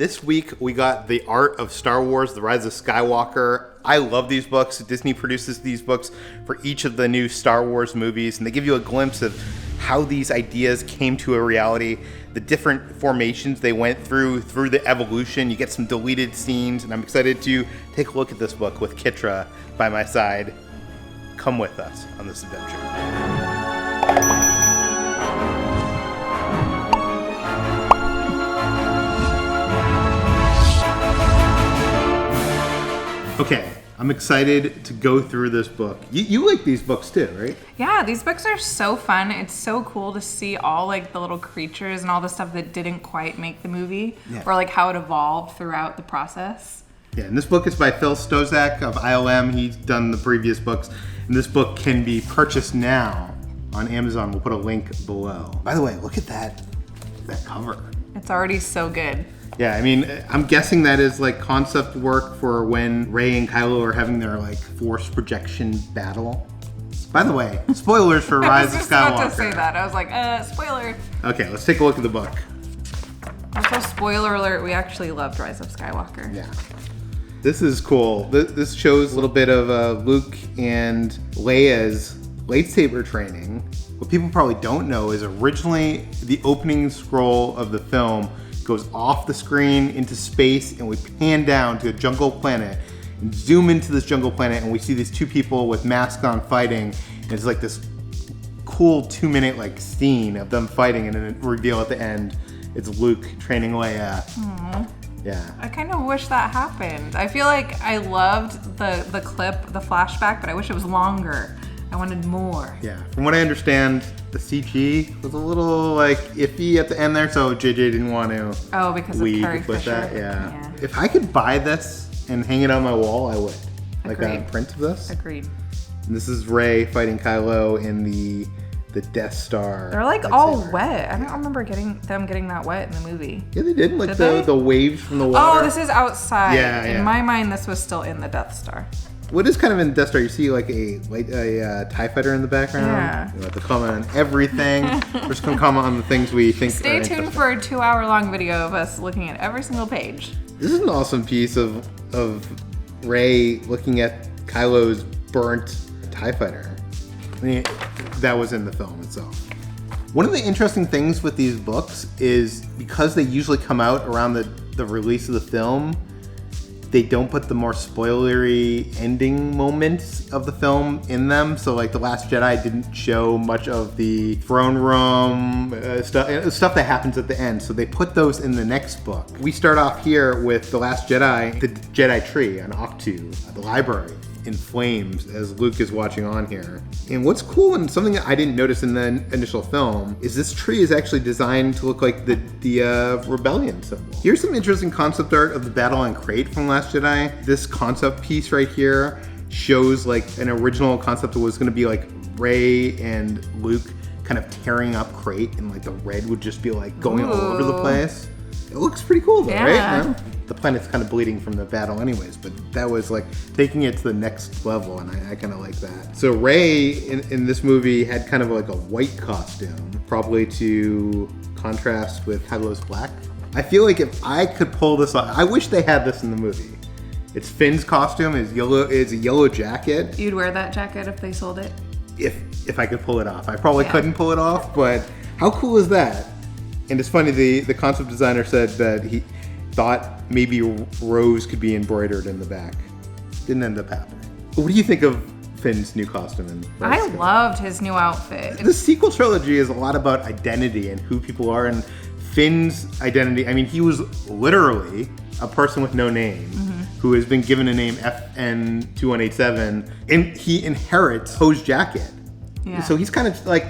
This week we got The Art of Star Wars, The Rise of Skywalker. I love these books. Disney produces these books for each of the new Star Wars movies, and they give you a glimpse of how these ideas came to a reality, the different formations they went through the evolution. You get some deleted scenes, and I'm excited to take a look at this book with Kitra by my side. Come with us on this adventure. Okay, I'm excited to go through this book. You like these books too, right? Yeah, these books are so fun. It's so cool to see all like the little creatures and all the stuff that didn't quite make the movie, or like how it evolved throughout the process. Yeah, and this book is by Phil Stozak of ILM. He's done the previous books, and this book can be purchased now on Amazon. We'll put a link below. By the way, look at that cover. It's already so good. Yeah, I mean, I'm guessing that is like concept work for when Rey and Kylo are having their like force projection battle. By the way, spoilers for Rise of Skywalker. I was just about to say that. I was like, spoiler. Okay, let's take a look at the book. Also, spoiler alert, we actually loved Rise of Skywalker. Yeah. This is cool. This shows a little bit of Luke and Leia's lightsaber training. What people probably don't know is originally the opening scroll of the film goes off the screen into space, and we pan down to a jungle planet and zoom into this jungle planet, and we see these two people with masks on fighting, and it's like this cool 2-minute like scene of them fighting, and then it reveal at the end it's Luke training Leia. Aww. Yeah. I kind of wish that happened. I feel like I loved the clip, the flashback, but I wish it was longer. I wanted more. Yeah. From what I understand, the CG was a little like iffy at the end there, so JJ didn't want to because of Carrie Fisher. That. Yeah. If I could buy this and hang it on my wall, I would. Like a print of this. Agreed. And this is Rey fighting Kylo in the Death Star. They're like all wet. I don't remember them getting that wet in the movie. Yeah, they did. Like the waves from the water. Oh, this is outside. Yeah, in my mind, this was still in the Death Star. What is kind of in the Death Star? You see like a TIE fighter in the background. Yeah. You have to comment on everything. We're just going to comment on the things we think. Stay tuned for a 2-hour-long video of us looking at every single page. This is an awesome piece of Rey looking at Kylo's burnt TIE fighter. I mean, that was in the film itself. One of the interesting things with these books is because they usually come out around the release of the film, they don't put the more spoilery ending moments of the film in them. So like The Last Jedi didn't show much of the throne room stuff that happens at the end. So they put those in the next book. We start off here with The Last Jedi, the Jedi tree on Octu, the library, in flames as Luke is watching on here. And what's cool, and something that I didn't notice in the initial film, is this tree is actually designed to look like the rebellion symbol. Here's some interesting concept art of the battle on Crate from Last Jedi. This concept piece right here shows like an original concept that was going to be like Rey and Luke kind of tearing up Crate, and like the red would just be like going all over the place. It looks pretty cool though, right? No? The planet's kind of bleeding from the battle anyways, but that was like taking it to the next level, and I kind of like that. So Rey in this movie had kind of like a white costume, probably to contrast with Kylo's black. I feel like if I could pull this off, I wish they had this in the movie. It's Finn's costume, is a yellow jacket. You'd wear that jacket if they sold it? If I could pull it off. I probably couldn't pull it off, but how cool is that? And it's funny, the concept designer said that he thought maybe Rose could be embroidered in the back. Didn't end up happening. But what do you think of Finn's new costume? I loved his new outfit. The sequel trilogy is a lot about identity and who people are, and Finn's identity. I mean, he was literally a person with no name who has been given a name FN2187, and he inherits Poe's jacket. Yeah. So he's kind of like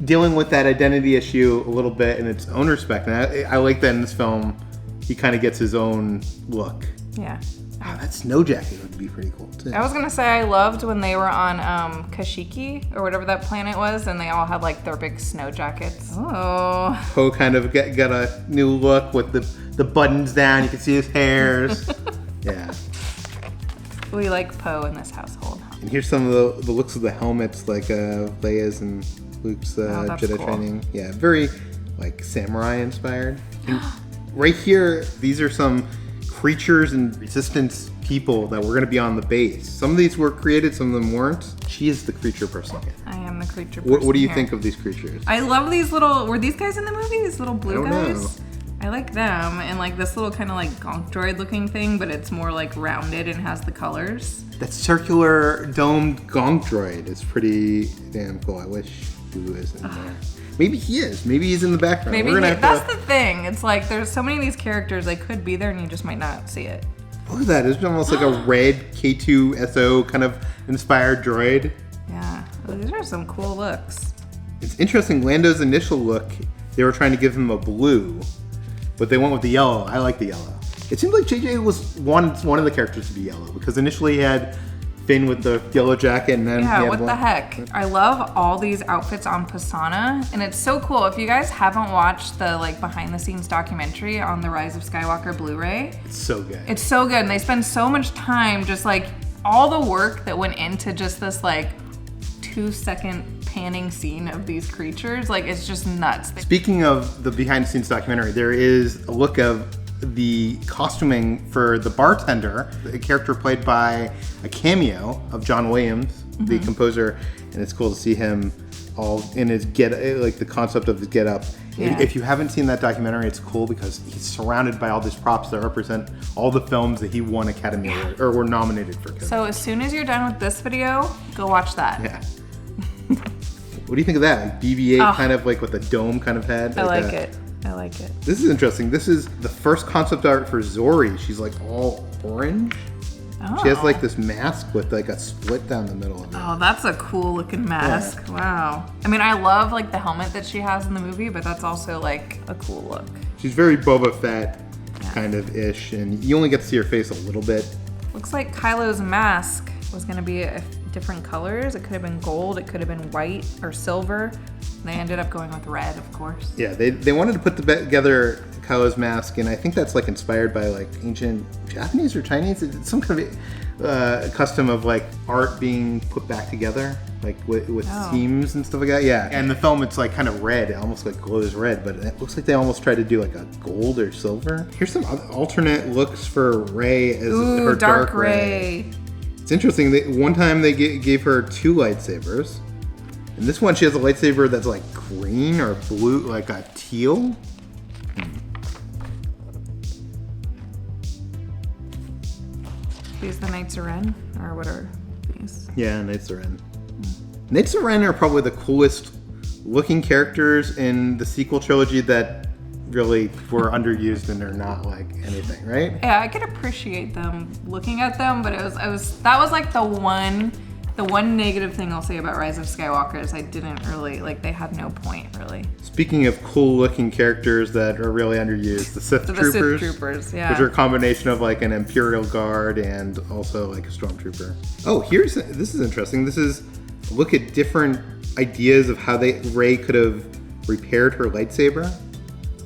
dealing with that identity issue a little bit in its own respect. And I like that in this film, he kind of gets his own look. Yeah. Wow, that snow jacket would be pretty cool too. I was gonna say I loved when they were on Kashyyyk or whatever that planet was, and they all had like their big snow jackets. Oh. Poe kind of got a new look with the buttons down. You can see his hairs. Yeah. We like Poe in this household. And here's some of the looks of the helmets, like Leia's and Luke's Jedi training. Yeah, very like samurai inspired. And right here, these are some creatures and resistance people that were going to be on the base. Some of these were created, some of them weren't. She is the creature person here. I am the creature person. What do you think of these creatures? I love these little. Were these guys in the movie? These little blue I don't guys? know. I like them, and like this little kind of like gonk droid looking thing, but it's more like rounded and has the colors. That circular domed gonk droid is pretty damn cool. I wish he was in there. Maybe he is. Maybe he's in the background. Maybe that's the thing. It's like there's so many of these characters they could be there, and you just might not see it. Look at that. It's almost like a red K2SO kind of inspired droid. Yeah, these are some cool looks. It's interesting. Lando's initial look, they were trying to give him a blue, but they went with the yellow. I like the yellow. It seemed like JJ wanted one of the characters to be yellow because initially he had Finn with the yellow jacket and then yeah, what the heck? I love all these outfits on Pasaana, and it's so cool. If you guys haven't watched the like behind the scenes documentary on the Rise of Skywalker Blu-ray, it's so good. It's so good, and they spend so much time just like all the work that went into just this like 2-second panning scene of these creatures. Like it's just nuts. Speaking of the behind the scenes documentary, there is a look of the costuming for the bartender, a character played by a cameo of John Williams, the composer, and it's cool to see him all in his like the concept of his get up. Yeah. If you haven't seen that documentary, it's cool because he's surrounded by all these props that represent all the films that he won Academy Award or were nominated for Academy. So as soon as you're done with this video, go watch that. Yeah. What do you think of that? Like BB-8 kind of like with a dome kind of head? I like it. I like it. This is interesting. This is the first concept art for Zori. She's like all orange. Oh. She has like this mask with like a split down the middle of it. Oh, that's a cool looking mask. Yeah. Wow. I mean, I love like the helmet that she has in the movie, but that's also like a cool look. She's very Boba Fett kind of ish, and you only get to see her face a little bit. Looks like Kylo's mask was going to be different colors. It could have been gold, it could have been white or silver. They ended up going with red, of course. Yeah, they wanted to put together Kylo's mask, and I think that's like inspired by like ancient Japanese or Chinese. It's some kind of custom of like art being put back together, like with seams and stuff like that. Yeah, and the film it's like kind of red, it almost like glows red, but it looks like they almost tried to do like a gold or silver. Here's some alternate looks for Rey as her dark Rey. It's interesting. One time they gave her 2 lightsabers. And this one, she has a lightsaber that's like green or blue, like a teal. These the Knights of Ren? Or what are these? Yeah, Knights of Ren. Knights of Ren are probably the coolest looking characters in the sequel trilogy that really were underused and they're not like anything, right? Yeah, I could appreciate them looking at them, but that was like the one negative thing I'll say about Rise of Skywalker is I didn't really, like, they had no point, really. Speaking of cool-looking characters that are really underused, the Sith Troopers. Sith Troopers, yeah. Which are a combination of, like, an Imperial Guard and also, like, a Stormtrooper. Oh, this is interesting. This is a look at different ideas of how Rey could have repaired her lightsaber.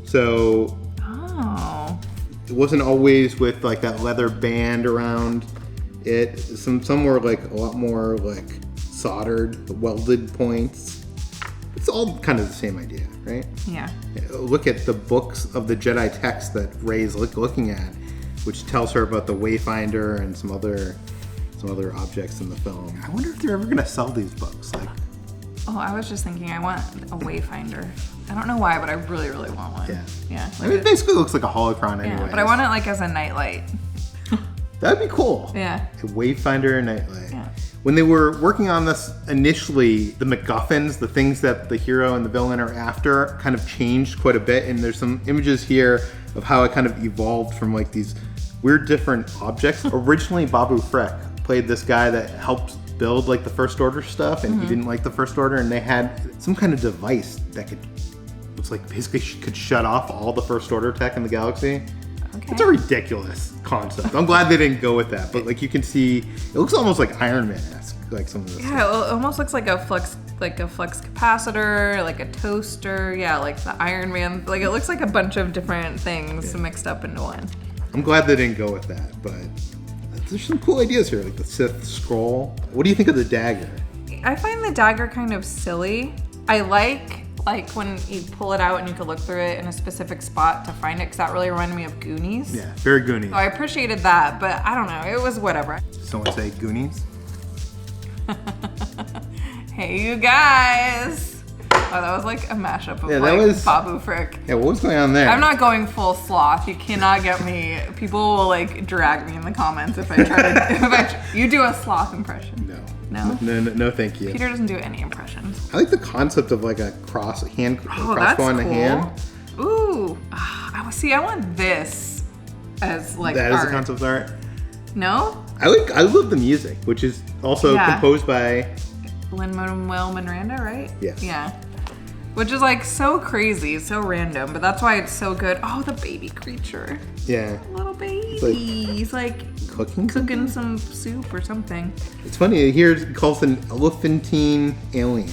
So... Oh. It wasn't always with, like, that leather band around it. Some were like a lot more like soldered, welded points. It's all kind of the same idea, right? Yeah. Look at the books of the Jedi text that Rey's looking at, which tells her about the Wayfinder and some other objects in the film. I wonder if they're ever gonna sell these books. Like, oh, I was just thinking I want a Wayfinder. I don't know why, but I really, really want one. Yeah. I mean, it basically looks like a holocron anyway. Yeah, but I want it like as a nightlight. That'd be cool. Yeah. A Wayfinder nightlight. Yeah. When they were working on this initially, the MacGuffins, the things that the hero and the villain are after, kind of changed quite a bit. And there's some images here of how it kind of evolved from like these weird different objects. Originally, Babu Frik played this guy that helped build like the First Order stuff, and he didn't like the First Order, and they had some kind of device that looks like basically could shut off all the First Order tech in the galaxy. Okay. It's a ridiculous concept. I'm glad they didn't go with that, but like you can see, it looks almost like Iron Man-esque, like some of this. Yeah, stuff. it almost looks like a flux capacitor, like a toaster. Yeah, like the Iron Man. Like it looks like a bunch of different things mixed up into one. I'm glad they didn't go with that, but there's some cool ideas here, like the Sith scroll. What do you think of the dagger? I find the dagger kind of silly. I like like when you pull it out and you could look through it in a specific spot to find it, because that really reminded me of Goonies. Yeah, very Goonies. So I appreciated that, but I don't know, it was whatever. Someone say Goonies? Hey, you guys. Oh, that was like a mashup of Babu Frik. Yeah, what was going on there? I'm not going full sloth. You cannot get me. People will like drag me in the comments if I try to. You do a sloth impression. No, thank you. Peter doesn't do any impressions. I like the concept of like a crossbow on the hand. Ooh, I want this as like that art. is a concept art. No. I love the music, which is also composed by Lin-Manuel Miranda, right? Yes. Yeah. Which is like so crazy, so random, but that's why it's so good. Oh, the baby creature. Yeah. Little baby. He's like cooking some soup or something. It's funny, here it calls an elephantine alien,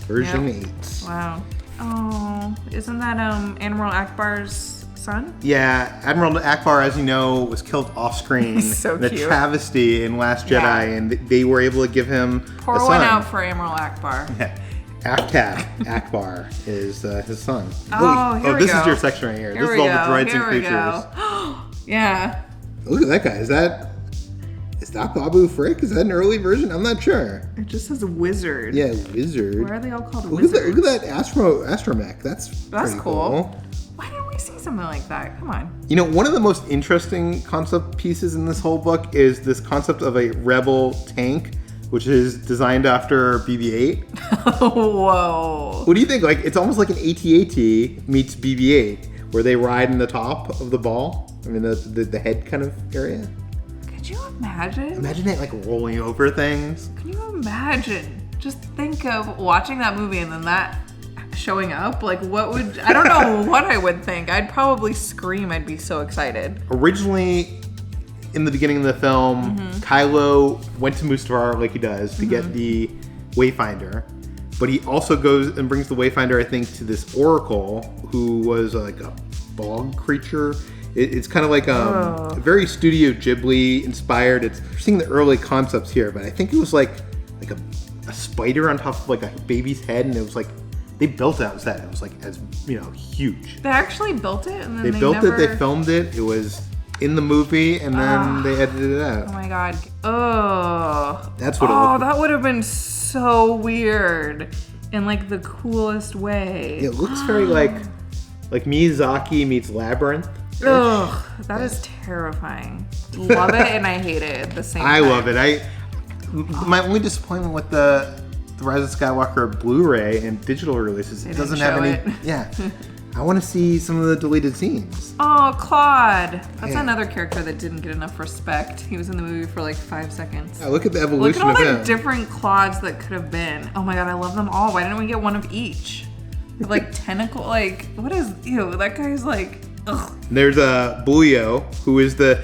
version 8. Wow. Oh, isn't that Admiral Akbar's son? Yeah, Admiral Akbar, as you know, was killed off screen. He's so in a cute. travesty in Last Jedi, and they were able to give him Pour a son. one out for Admiral Akbar. Yeah. Aftab Akbar is his son. Oh, here we this go. is your section right here. This is all the droids and creatures. Yeah. Look at that guy. Is that Babu Frik? Is that an early version? I'm not sure. It just says wizard. Yeah, wizard. Why are they all called wizards? Look at that astromech. That's cool. Why didn't we see something like that? Come on. You know, one of the most interesting concept pieces in this whole book is this concept of a rebel tank, which is designed after BB-8. Whoa. What do you think? Like, it's almost like an AT-AT meets BB-8, where they ride in the top of the ball. I mean, the head kind of area. Could you imagine? Imagine it like rolling over things. Can you imagine? Just think of watching that movie and then that showing up. Like, I don't know what I would think. I'd probably scream. I'd be so excited. Originally, in the beginning of the film, Kylo went to Mustafar like he does to get the Wayfinder, but he also goes and brings the Wayfinder, I think, to this Oracle, who was like a bog creature. It's kind of like very Studio Ghibli inspired. We're seeing the early concepts here, but I think it was like a spider on top of like a baby's head, and it was like they built it out set. It was like huge. They actually built it, and then they built it. They filmed it. It was in the movie, and then they edited it out. Oh my god. Oh. That's what it looked like. That would have been so weird in like the coolest way. It looks very like Miyazaki meets Labyrinth. Ugh, that is terrifying. Love it and I hate it at the same time. I love it. My only disappointment with the Rise of Skywalker Blu-ray and digital releases, it doesn't have any. Yeah. I want to see some of the deleted scenes. Oh, Claude. That's another character that didn't get enough respect. He was in the movie for like 5 seconds. Yeah, look at the evolution of him. Look at all the different Claudes that could have been. Oh my god, I love them all. Why didn't we get one of each? Like tentacle, like, what is, ew, that guy's like, ugh. There's Bulio, who is the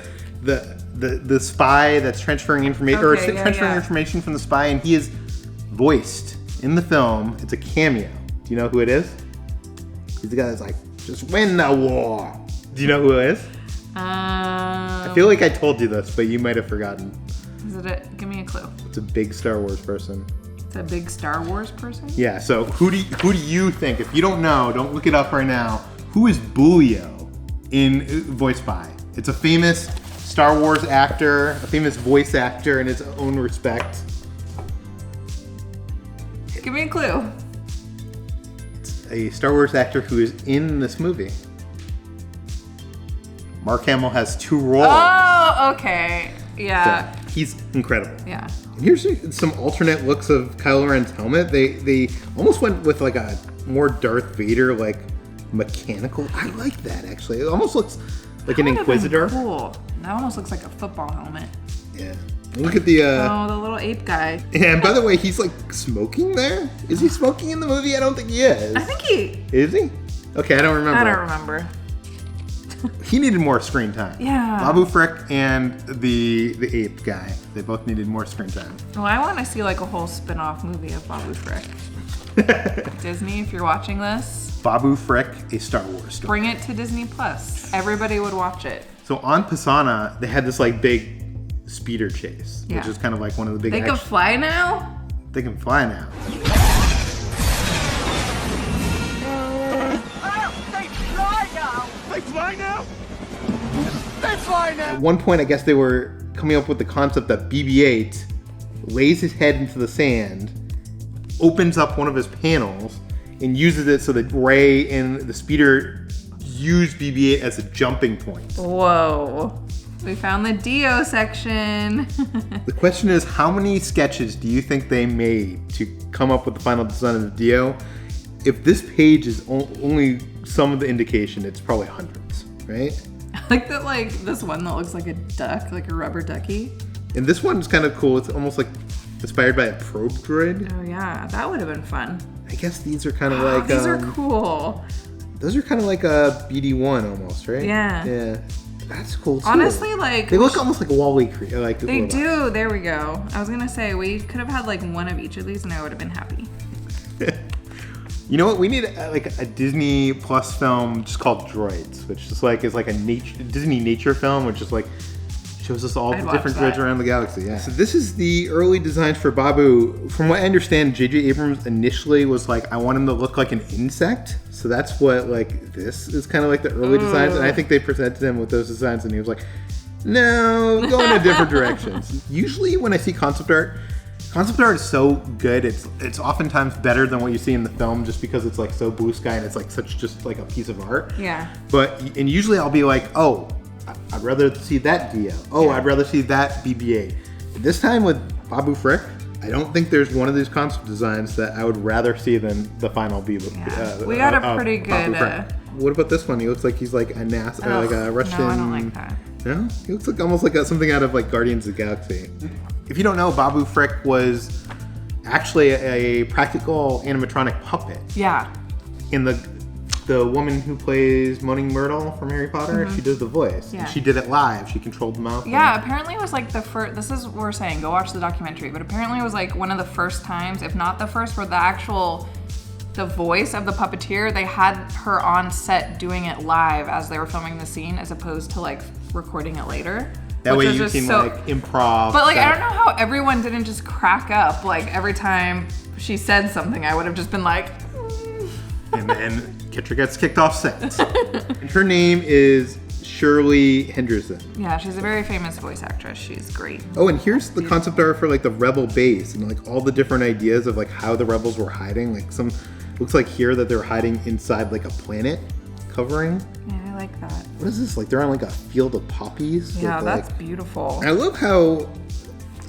spy that's transferring information, transferring information from the spy, and he is voiced in the film. It's a cameo. Do you know who it is? He's the guy that's like, just win the war. Do you know who it is? I feel like I told you this, but you might have forgotten. Is it give me a clue. It's a big Star Wars person. It's a big Star Wars person? Yeah, so who do you think, if you don't know, don't look it up right now, who is Bulio voiced by? It's a famous Star Wars actor, a famous voice actor in his own respect. Give me a clue. A Star Wars actor who is in this movie. Mark Hamill has 2 roles. Oh, okay. Yeah. So he's incredible. Yeah. And here's some alternate looks of Kylo Ren's helmet. They almost went with like a more Darth Vader, like mechanical. I like that actually. It almost looks like an Inquisitor. Cool. That almost looks like a football helmet. Yeah. Look at the the little ape guy. And by the way, he's like smoking there. Is he smoking in the movie? I don't think he is. I think he is. He? Okay, I don't remember. I don't remember. He needed more screen time. Yeah. Babu Frik and the ape guy. They both needed more screen time. Well, I want to see like a whole spin-off movie of Babu Frik. Disney, if you're watching this. Babu Frik, a Star Wars story. Bring it to Disney Plus. Everybody would watch it. So on Pasaana, they had this like big speeder chase, which is kind of like one of the big. They can fly now? They can fly now. They fly now? They fly now! At one point, I guess they were coming up with the concept that BB-8 lays his head into the sand, opens up one of his panels, and uses it so that Rey and the speeder use BB-8 as a jumping point. Whoa. We found the Dio section. The question is, how many sketches do you think they made to come up with the final design of the Dio? If this page is only some of the indication, it's probably hundreds, right? I like that, like, this one that looks like a duck, like a rubber ducky. And this one's kind of cool. It's almost like inspired by a probe droid. Oh, yeah. That would have been fun. I guess these are kind of like... These are cool. Those are kind of like a BD-1 almost, right? Yeah. Yeah. That's cool, too. Honestly, like... They look almost like Wall-E creatures. Like they do. There we go. I was going to say, we could have had, like, one of each of these, and I would have been happy. You know what? We need like a Disney Plus film just called Droids, which is like a Disney nature film, which is like shows us all the different droids around the galaxy. Yeah. So this is the early designs for Babu. From what I understand, J.J. Abrams initially was like, I want him to look like an insect. So that's what like this is kind of like the early designs, and I think they presented him with those designs, and he was like, no, go in a different direction. Usually when I see concept art is so good. It's oftentimes better than what you see in the film, just because it's like so blue sky and it's like such just like a piece of art. Yeah. And usually I'll be like, oh, I'd rather see that Dio. Oh, yeah. I'd rather see that BB-8. This time with Babu Frik, I don't think there's one of these concept designs that I would rather see than the final BB. Yeah. We got a pretty good. What about this one? He looks like he's like a NASA, like a Russian. No, I don't like that. No, he looks like almost like something out of like Guardians of the Galaxy. If you don't know, Babu Frik was actually a practical animatronic puppet. Yeah. In the woman who plays Moaning Myrtle from Harry Potter, she does the voice. Yeah. And she did it live. She controlled the mouth. Yeah, apparently it was like the first, this is what we're saying, go watch the documentary, but apparently it was like one of the first times, if not the first, where the voice of the puppeteer, they had her on set doing it live as they were filming the scene, as opposed to like recording it later. That way you can like improv. But like, I don't know how everyone didn't just crack up like every time she said something. I would have just been like, And then Kitra gets kicked off set. And her name is Shirley Henderson. Yeah, she's a very famous voice actress. She's great. Oh, and here's the concept art for like the Rebel base and like all the different ideas of like how the Rebels were hiding. Like looks like here that they're hiding inside like a planet covering. Yeah, I like that. What is this? Like they're on like a field of poppies? Yeah, with, that's like... beautiful. I love how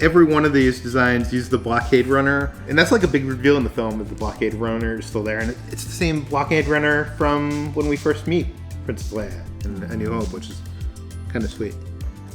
every one of these designs uses the blockade runner. And that's like a big reveal in the film, that the blockade runner is still there. And it's the same blockade runner from when we first meet Princess Leia in A New Hope, which is kind of sweet.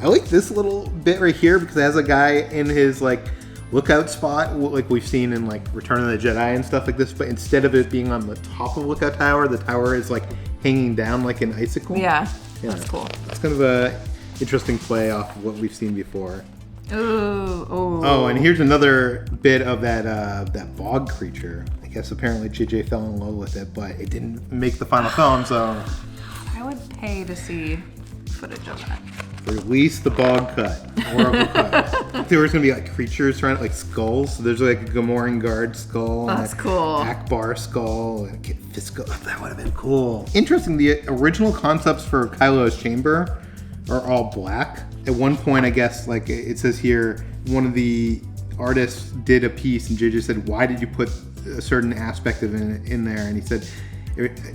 I like this little bit right here because it has a guy in his like lookout spot, like we've seen in like Return of the Jedi and stuff like this, but instead of it being on the top of the lookout tower, the tower is like hanging down like an icicle. Yeah, that's cool. It's kind of a interesting play off of what we've seen before. Ooh. Oh, and here's another bit of that bog creature. I guess apparently JJ fell in love with it, but it didn't make the final film, so... I would pay to see footage of that. Release the bog cut. Horrible cut. There was going to be like creatures trying to, like skulls. So there's like a Gamoran guard skull. That's and cool. Akbar skull. And a Kit Fisto. That would have been cool. Interesting, the original concepts for Kylo's chamber are all black. At one point, I guess, like it says here, one of the artists did a piece and JJ said, why did you put a certain aspect of it in there? And he said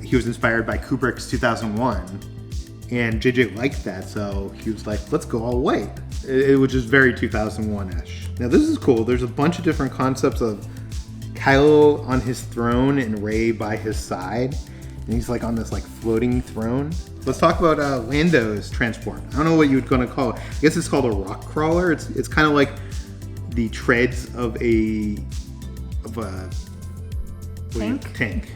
he was inspired by Kubrick's 2001. And JJ liked that, so he was like, let's go all white. It was just very 2001-ish. Now this is cool. There's a bunch of different concepts of Kylo on his throne and Rey by his side. And he's like on this like floating throne. Let's talk about Lando's transport. I don't know what you're gonna call it. I guess it's called a rock crawler. It's kind of like the treads of a tank.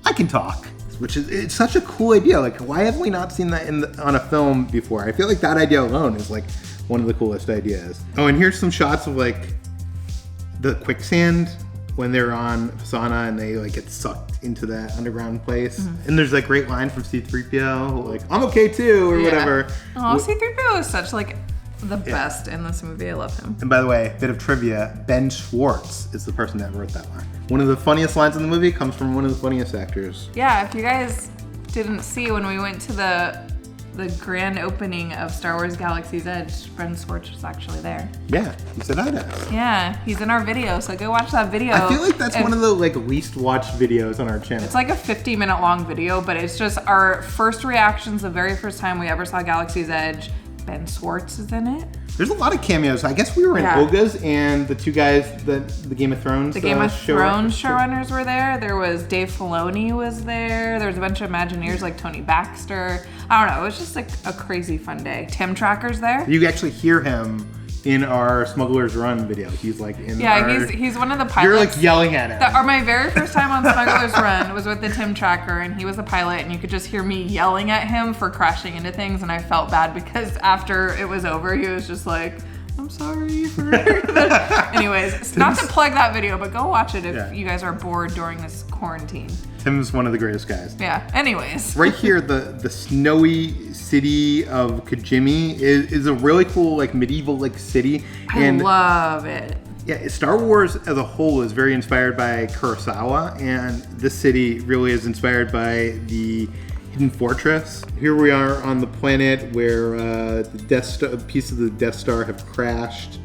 I can talk. Which is, it's such a cool idea. Like, why have we not seen that on a film before? I feel like that idea alone is like one of the coolest ideas. Oh, and here's some shots of like the quicksand when they're on Pasaana and they like get sucked into that underground place. Mm-hmm. And there's that great line from C-3PO, like, I'm okay too, or whatever. Oh, C-3PO is such like the best in this movie. I love him. And by the way, bit of trivia, Ben Schwartz is the person that wrote that line. One of the funniest lines in the movie comes from one of the funniest actors. Yeah, if you guys didn't see when we went to the grand opening of Star Wars Galaxies Edge, Ben Schwartz was actually there. Yeah, he said hi to us. Yeah, he's in our video, so go watch that video. I feel like that's one of the least watched videos on our channel. It's like a 50-minute long video, but it's just our first reactions the very first time we ever saw Galaxy's Edge. Ben Schwartz is in it. There's a lot of cameos. I guess we were in Oga's, and the two guys, the Game of Thrones showrunners were there. There was Dave Filoni was there. There was a bunch of Imagineers like Tony Baxter. I don't know. It was just like a crazy fun day. Tim Tracker's there. You actually hear him in our Smuggler's Run video. He's like in he's one of the pilots. You're like yelling at him. My very first time on Smuggler's Run was with the Tim Tracker, and he was the pilot, and you could just hear me yelling at him for crashing into things, and I felt bad because after it was over, he was just like, I'm sorry for that. Anyways, not to plug that video, but go watch it if you guys are bored during this quarantine. Tim's one of the greatest guys. Yeah, anyways. Right here, the snowy city of Kijimi is a really cool medieval city. I love it. Yeah, Star Wars as a whole is very inspired by Kurosawa, and this city really is inspired by the Hidden Fortress. Here we are on the planet where the Death Star, pieces of the Death Star have crashed.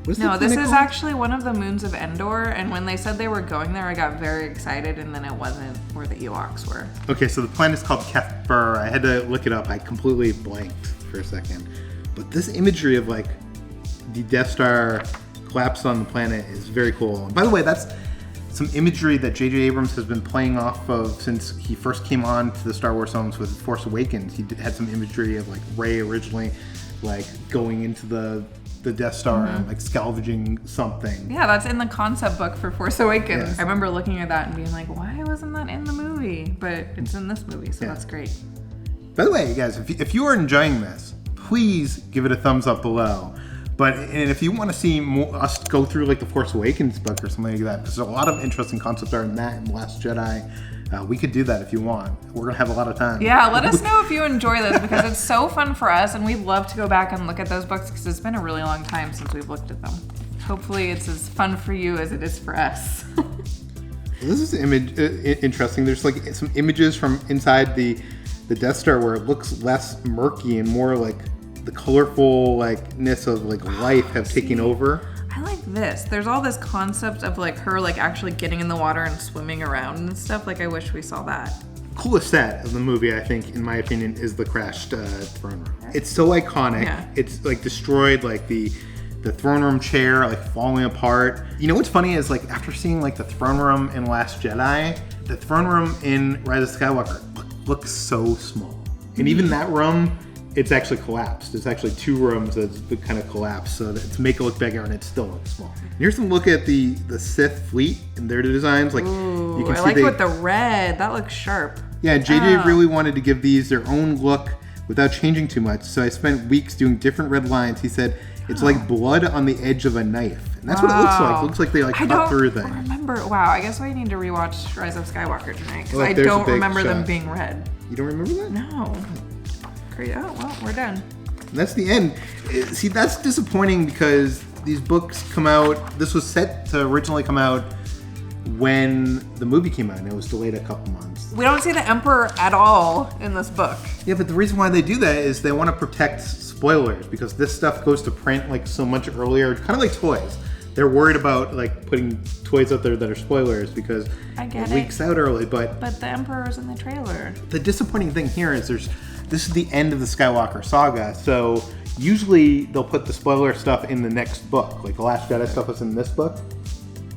This is actually one of the moons of Endor, and when they said they were going there, I got very excited, and then it wasn't where the Ewoks were. Okay, so the planet's called Kefir. I had to look it up. I completely blanked for a second. But this imagery of the Death Star collapsed on the planet is very cool. And by the way, that's some imagery that J.J. Abrams has been playing off of since he first came on to the Star Wars films with Force Awakens. He had some imagery of Rey originally going into the Death Star and scavenging something. Yeah, that's in the concept book for Force Awakens. Yes. I remember looking at that and being like, why wasn't that in the movie? But it's in this movie, so that's great. By the way, guys, if you are enjoying this, please give it a thumbs up below. And if you want to see us go through the Force Awakens book or something like that, because there's a lot of interesting concept art in that and Last Jedi. We could do that if you want. We're going to have a lot of time. Yeah, let us know if you enjoy this, because it's so fun for us, and we'd love to go back and look at those books, because it's been a really long time since we've looked at them. Hopefully it's as fun for you as it is for us. This is interesting. There's some images from inside the Death Star where it looks less murky and more the colorfulness of life have taken over. I like this. There's all this concept of her actually getting in the water and swimming around and stuff. I wish we saw that. Coolest set of the movie, I think, in my opinion, is the crashed throne room. It's so iconic. Yeah. It's destroyed, the throne room chair falling apart. You know what's funny is after seeing the throne room in Last Jedi, the throne room in Rise of Skywalker looks so small. And even that room, it's actually collapsed. It's actually two rooms that's kind of collapsed, so that to make it look bigger, and it still looks small. Here's some look at the Sith fleet and their designs. Ooh, you can see with the red. That looks sharp. Yeah, JJ really wanted to give these their own look without changing too much. So I spent weeks doing different red lines. He said it's like blood on the edge of a knife, and that's what it looks like. It looks like they cut through things. I don't remember. Wow, I guess I need to rewatch Rise of Skywalker tonight, because I don't remember them being red. You don't remember that? No. Great. Oh, well, we're done. That's the end. See, that's disappointing, because these books come out. This was set to originally come out when the movie came out, and it was delayed a couple months. We don't see the Emperor at all in this book. Yeah, but the reason why they do that is they want to protect spoilers, because this stuff goes to print so much earlier, kind of like toys. They're worried about putting toys out there that are spoilers because it leaks out early. But the Emperor's in the trailer. The disappointing thing here is this is the end of the Skywalker saga, so usually they'll put the spoiler stuff in the next book. The Last Jedi stuff is in this book.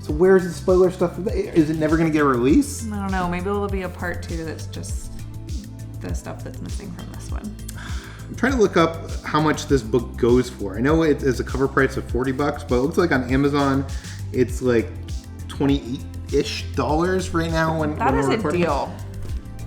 So where's the spoiler stuff? Is it never going to get released? I don't know. Maybe it'll be a part 2 that's just the stuff that's missing from this one. I'm trying to look up how much this book goes for. I know it is a cover price of $40, but it looks like on Amazon it's $28-ish right now when we're recording. That is a deal.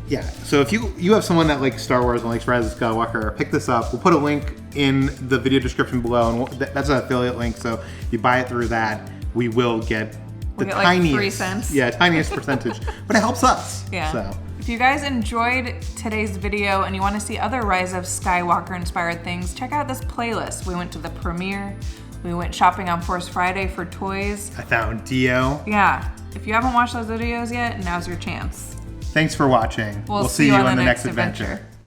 Yeah, so if you have someone that likes Star Wars and likes Rise of Skywalker, pick this up. We'll put a link in the video description below, and that's an affiliate link, so if you buy it through that, we will get the tiniest, 3 cents. Yeah, tiniest percentage, but it helps us. Yeah. So. If you guys enjoyed today's video and you want to see other Rise of Skywalker inspired things, check out this playlist. We went to the premiere. We went shopping on Force Friday for toys. I found Dio. Yeah. If you haven't watched those videos yet, now's your chance. Thanks for watching. We'll see you on the next adventure.